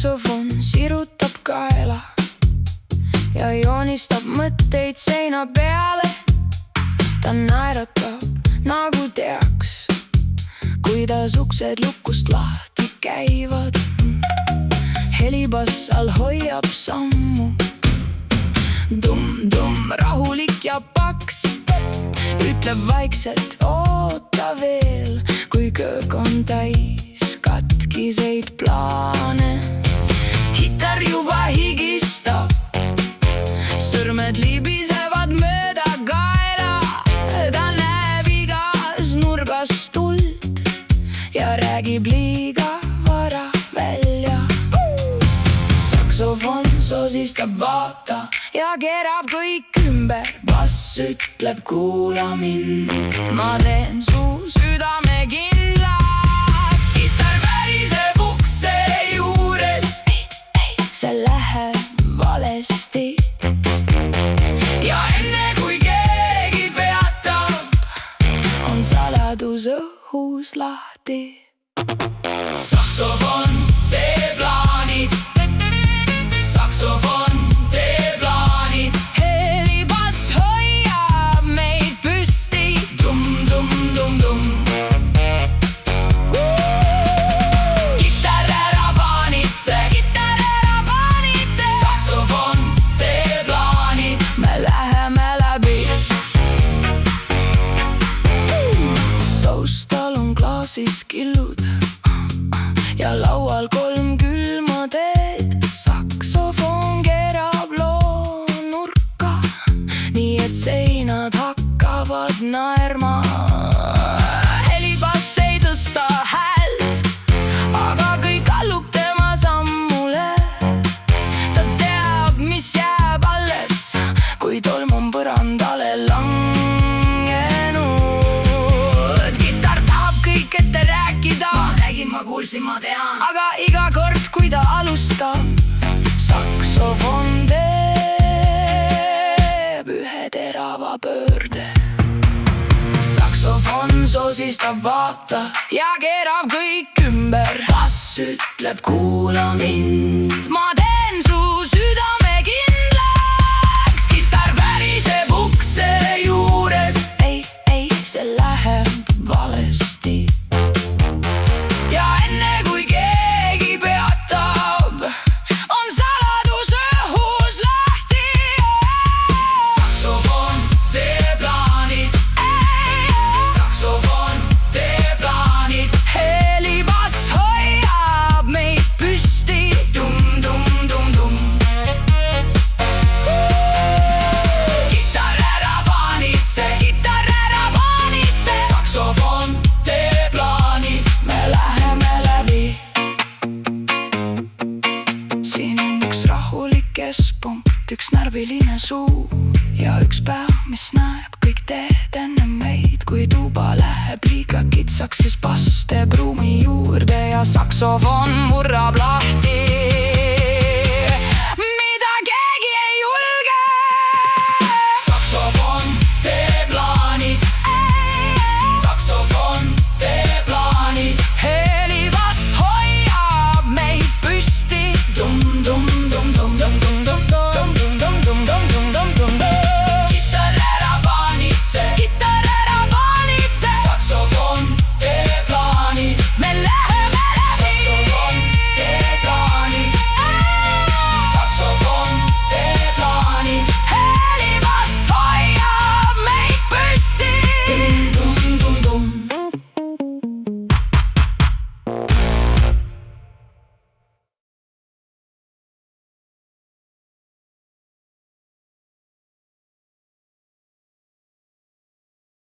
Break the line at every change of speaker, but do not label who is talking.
saksofon sirutab kaela ja joonistab mõtteid seina peale. Ta naeratab nagu teaks, kuidas uksed lukust lahti käivad. Helibass all hoiab sammu, tumm-tumm, rahulik ja paks. Ütleb vaikselt, oota veel, kui köök on täis katkiseid plaane. Kitar juba higistab, sõrmed libisevad mööda kaela. Ta näeb igas nurgas tuld ja räägib liiga vara välja. Saksofon sosistab, vaata, ja keerab kõik ümber. Bass ütleb, kuula mind, ma teen su südame kindlaks. Kitar väriseb ukse juures, see läheb valesti. Ja enne kui keegi peatab, on saladus õhus lahti. Saksofon teeb plaanid, saksofon teeb plaanid. Helibass hoiab meid püsti, tumm-tumm-tumm-tumm. Kitar ära paanitse, kitar ära paanitse. Saksofon teeb plaanid, me läheme läbi. Taustal on klaasis killud ja laual 3 külma teed. Saksofon keerab loo nurka, nii et seinad hakkavad naerma. Helibass ei tõsta häält, aga kõik allub tema sammule. Ta teab, mis jääb alles, kui tolm on põrandale langenud. Kitar tahab kõik ette rääkida, ma nägin, ma kuulsin, ma tean. Aga iga kord, kui ta alustab, saksofon teeb ühe terava pöörde. Saksofon sosistab, vaata, ja keerab kõik ümber. Bass ütleb, kuula mind, ma teen su südame kindlaks. Kitar väriseb ukse juures, ei, see läheb valesti. Ja enne kui keegi peatab, on saladus õhus lahti. Saksofon teeb plaanid, saksofon teeb plaanid. Helibass hoiab meid püsti, tumm-tumm-tumm-tumm. Kitar ära paanitse, kitar ära paanitse. Saksofon teeb plaanid, me läheme läbi. Siin on üks rahulik keskpunkt, üks närviline suu ja üks päev, mis näeb kõik teed enne meid. Kui tuba läheb liiga kitsaks, siis bass teeb ruumi juurde ja saksofon murrab lahti.